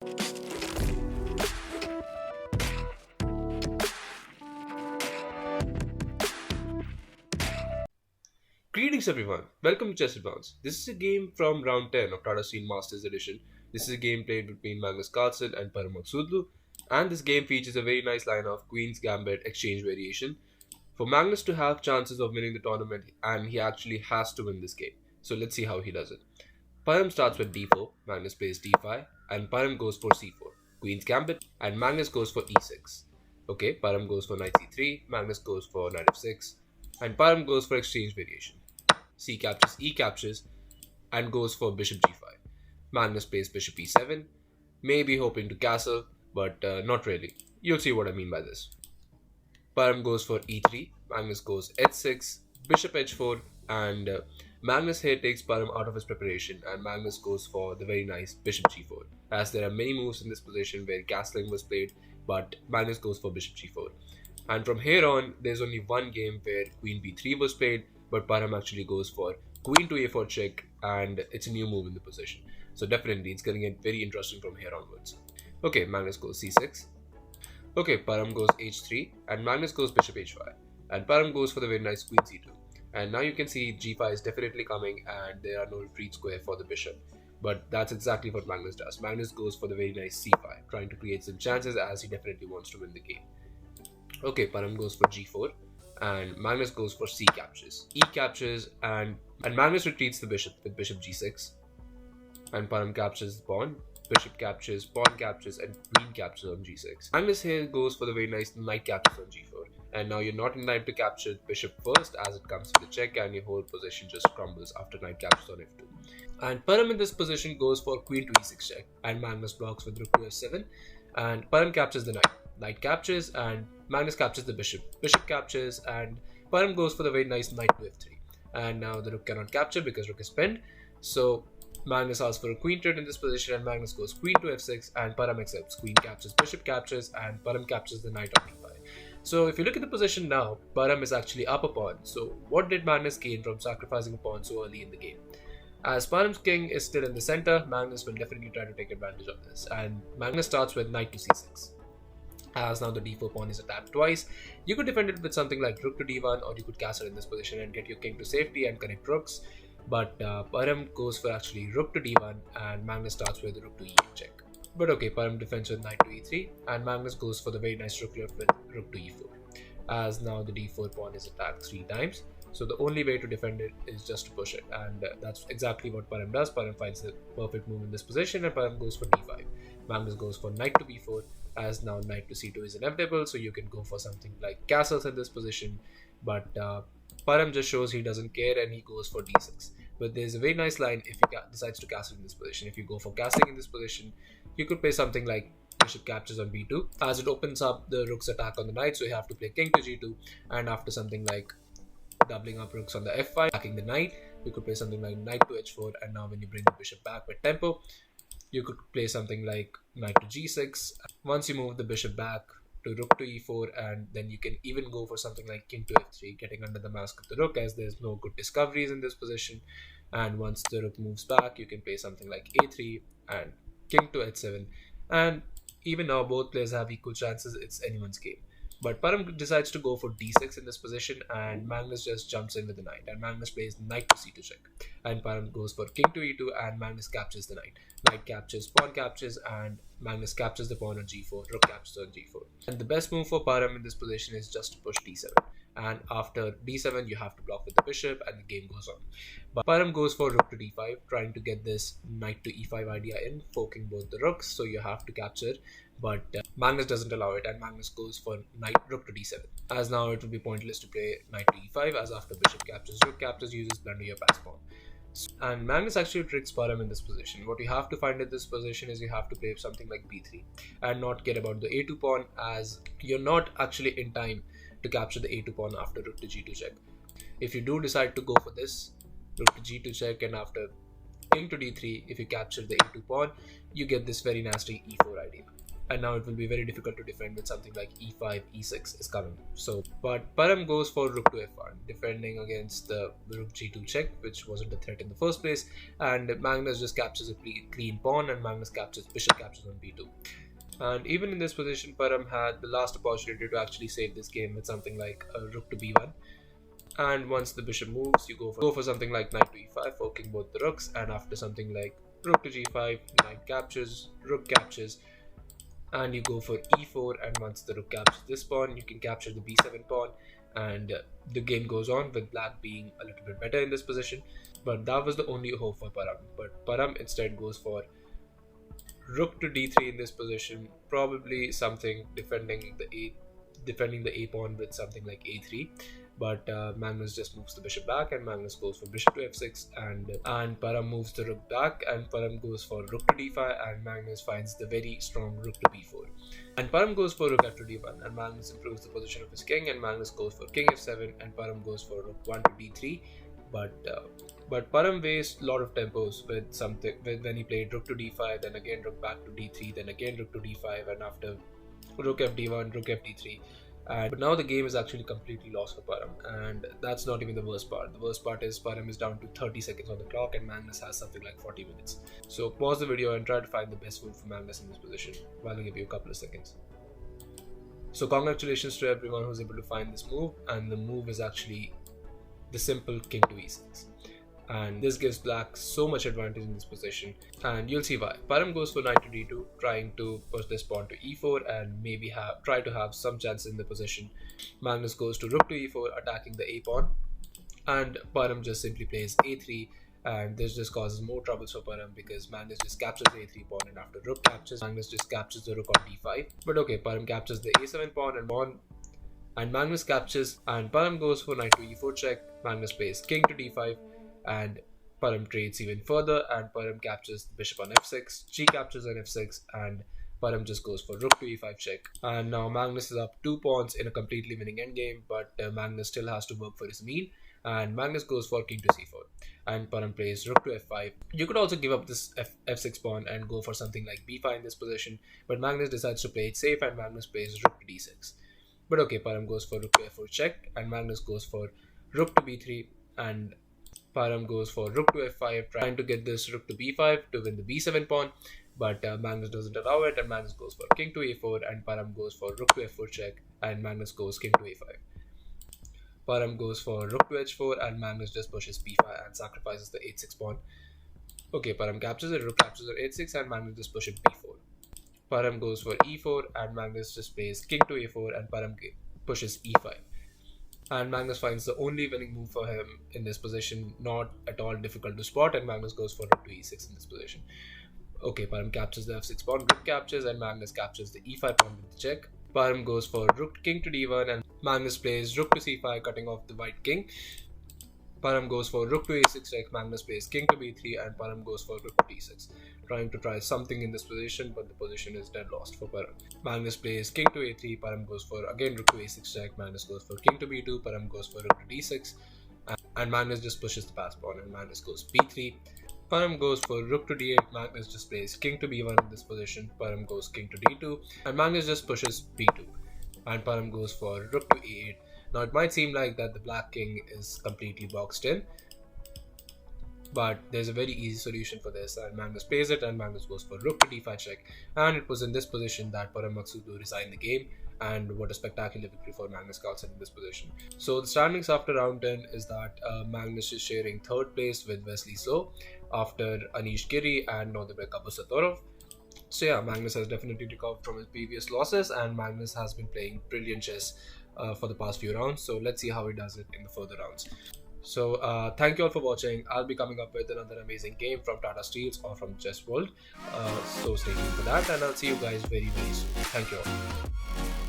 Greetings everyone, welcome to Chess Advance. This is a game from round 10 of Tata Masters Edition. This is a game played between Magnus Carlsen and Parham Maghsoodloo, and this game features a very nice line of Queen's Gambit exchange variation. For Magnus to have chances of winning the tournament, and he actually has to win this game. So let's see how he does it. Parham starts with d4, Magnus plays d5, and Parham goes for c4, Queen's Gambit, and Magnus goes for e6. Okay, Parham goes for knight c3, Magnus goes for knight f6, and Parham goes for exchange variation. C captures, E captures, and goes for bishop g5. Magnus plays bishop e7, maybe hoping to castle, but not really. You'll see what I mean by this. Parham goes for e3, Magnus goes h6, bishop h4, and Magnus here takes Parham out of his preparation, and Magnus goes for the very nice bishop g4, as there are many moves in this position where castling was played, but Magnus goes for bishop g4. And from here on, there's only one game where queen b3 was played, but Parham actually goes for queen to a4 check, and it's a new move in the position. So definitely, it's going to get very interesting from here onwards. Okay, Magnus goes c6. Okay, Parham goes h3, and Magnus goes bishop h5. And Parham goes for the very nice queen c2. And now you can see g5 is definitely coming, and there are no retreat square for the bishop. But that's exactly what Magnus does. Magnus goes for the very nice c5, trying to create some chances as he definitely wants to win the game. Okay, Parham goes for g4, and Magnus goes for c captures. E captures, and Magnus retreats the bishop with bishop g6, and Parham captures the pawn. Bishop captures, pawn captures, and queen captures on g6. Magnus here goes for the very nice knight captures on g4, and now you're not in time to capture the bishop first as it comes to the check, and your whole position just crumbles after knight captures on f2. And Parham in this position goes for queen to e6 check, and Magnus blocks with rook to f7, and Parham captures the knight. Knight captures, and Magnus captures the bishop. Bishop captures, and Parham goes for the very nice knight to f3. And now the rook cannot capture because rook is pinned. So Magnus asks for a queen trade in this position, and Magnus goes queen to f6, and Parham accepts. Queen captures, bishop captures, and Parham captures the knight on d5. So if you look at the position now, Parham is actually up a pawn. So what did Magnus gain from sacrificing a pawn so early in the game? As Parham's king is still in the center, Magnus will definitely try to take advantage of this. And Magnus starts with knight to c6. As now the d4 pawn is attacked twice, you could defend it with something like rook to d1, or you could castle in this position and get your king to safety and connect rooks. But Parham goes for actually rook to d1, and Magnus starts with rook to e8 check. But okay, Parham defends with knight to e3, and Magnus goes for the very nice rook left with rook to e4. As now the d4 pawn is attacked 3 times, so the only way to defend it is just to push it, and that's exactly what Parham does. Parham finds the perfect move in this position, and Parham goes for d5. Magnus goes for knight to b4, as now knight to c2 is inevitable, so you can go for something like castles in this position, but Parham just shows he doesn't care, and he goes for d6. But there's a very nice line if he decides to castle in this position. If you go for castling in this position, you could play something like bishop captures on b2, as it opens up the rook's attack on the knight, so you have to play king to g2, and after something like doubling up rooks on the f5, attacking the knight, you could play something like knight to h4, and now when you bring the bishop back with tempo, you could play something like knight to g6. Once you move the bishop back to rook to e4, and then you can even go for something like king to f3, getting under the mask of the rook, as there's no good discoveries in this position. And once the rook moves back, you can play something like a3 and king to h7. And even now, both players have equal chances. It's anyone's game. But Parham decides to go for d6 in this position, and Magnus just jumps in with the knight, and Magnus plays knight to c2 check, and Parham goes for king to e2, and Magnus captures the knight. Knight captures, pawn captures, and Magnus captures the pawn on g4, rook captures on g4. And the best move for Parham in this position is just to push d7, and after d7 you have to block with the bishop, and the game goes on. But Parham goes for rook to d5, trying to get this knight to e5 idea in, forking both the rooks, so you have to capture. But Magnus doesn't allow it, and Magnus goes for rook to d7. As now it would be pointless to play knight to e5, as after bishop captures, rook captures uses blunder your pass pawn. And Magnus actually tricks Parham in this position. What you have to find in this position is you have to play something like b3 and not care about the a2 pawn, as you're not actually in time to capture the a2 pawn after rook to g2 check. If you do decide to go for this, rook to g2 check, and after king to d3, if you capture the a2 pawn, you get this very nasty e4 idea. and now it will be very difficult to defend with something like e5, e6 is coming. So, but Parham goes for rook to f1, defending against the rook g2 check, which wasn't a threat in the first place, and Magnus just captures a clean pawn, and Magnus captures, bishop captures on b2. And even in this position, Parham had the last opportunity to actually save this game with something like a rook to b1. And once the bishop moves, you go for something like knight to e5, forking both the rooks, and after something like rook to g5, knight captures, rook captures, and you go for e4, and once the rook captures this pawn, you can capture the b7 pawn, and the game goes on with black being a little bit better in this position. But that was the only hope for Parham. But Parham instead goes for rook to d3 in this position, probably something defending the a pawn with something like a3. But Magnus just moves the bishop back, and Magnus goes for bishop to f6, and Parham moves the rook back, and Parham goes for rook to d5, and Magnus finds the very strong rook to b4. And Parham goes for rook f to d1, and Magnus improves the position of his king, and Magnus goes for king f7, and Parham goes for rook 1 to d3. But Parham wastes a lot of tempos when he played rook to d5, then again rook back to d3, then again rook to d5, and after rook fd1, rook fd3. But now the game is actually completely lost for Parham, and that's not even the worst part. The worst part is Parham is down to 30 seconds on the clock, and Magnus has something like 40 minutes. So pause the video and try to find the best move for Magnus in this position while I give you a couple of seconds. So congratulations to everyone who's able to find this move, and the move is actually the simple king to e6. And this gives black so much advantage in this position, and you'll see why. Parham goes for knight to d2, trying to push this pawn to e4 and maybe try to have some chances in the position. Magnus goes to rook to e4, attacking the a pawn, and Parham just simply plays a3, and this just causes more troubles for Parham because Magnus just captures the a3 pawn, and after rook captures, Magnus just captures the rook on d5. But okay, Parham captures the a7 pawn, and Magnus captures, and Parham goes for knight to e4 check. Magnus plays king to d5, and Parham trades even further, and Parham captures the bishop on f6, g captures on f6, and Parham just goes for rook to e5 check. And now Magnus is up 2 pawns in a completely winning endgame, but Magnus still has to work for his mean, and Magnus goes for king to c4, and Parham plays rook to f5. You could also give up this f6 pawn and go for something like b5 in this position, but Magnus decides to play it safe, and Magnus plays rook to d6. But okay, Parham goes for rook to f4 check, and Magnus goes for rook to b3, and Parham goes for rook to f5, trying to get this rook to b5 to win the b7 pawn, but Magnus doesn't allow it, and Magnus goes for king to a4, and Parham goes for rook to f4 check, and Magnus goes king to a5. Parham goes for rook to h4, and Magnus just pushes b5 and sacrifices the h6 pawn. Okay, Parham captures it, rook captures at h6, and Magnus just pushes b4. Parham goes for e4, and Magnus just plays king to a4, and Parham pushes e5. And Magnus finds the only winning move for him in this position, not at all difficult to spot, and Magnus goes for rook to e6 in this position. Okay, Parham captures the f6 pawn, rook captures, and Magnus captures the e5 pawn with the check. Parham goes for rook king to d1, and Magnus plays rook to c5, cutting off the white king. Parham goes for rook to a6 check, Magnus plays king to b3, and Parham goes for rook to d6, trying to try something in this position, but the position is dead lost for Parham. Magnus plays king to a3, Parham goes for again rook to a6 check, Magnus goes for king to b2, Parham goes for rook to d6, and Magnus just pushes the pass pawn, and Magnus goes b3. Parham goes for rook to d8, Magnus just plays king to b1 in this position, Parham goes king to d2, and Magnus just pushes b2, and Parham goes for rook to a8. Now it might seem like that the black king is completely boxed in, but there's a very easy solution for this, and Magnus plays it, and Magnus goes for rook to d5 check, and it was in this position that Parham Maghsoodloo resigned the game, and what a spectacular victory for Magnus Carlsen in this position. So the standings after round 10 is that Magnus is sharing 3rd place with Wesley So after Anish Giri and Nordebek Abusatorov. So yeah, Magnus has definitely recovered from his previous losses, and Magnus has been playing brilliant chess for the past few rounds. So let's see how he does it in the further rounds. So thank you all for watching. I'll be coming up with another amazing game from Tata Steels or from Chess World. So stay tuned for that, and I'll see you guys very soon. Thank you all.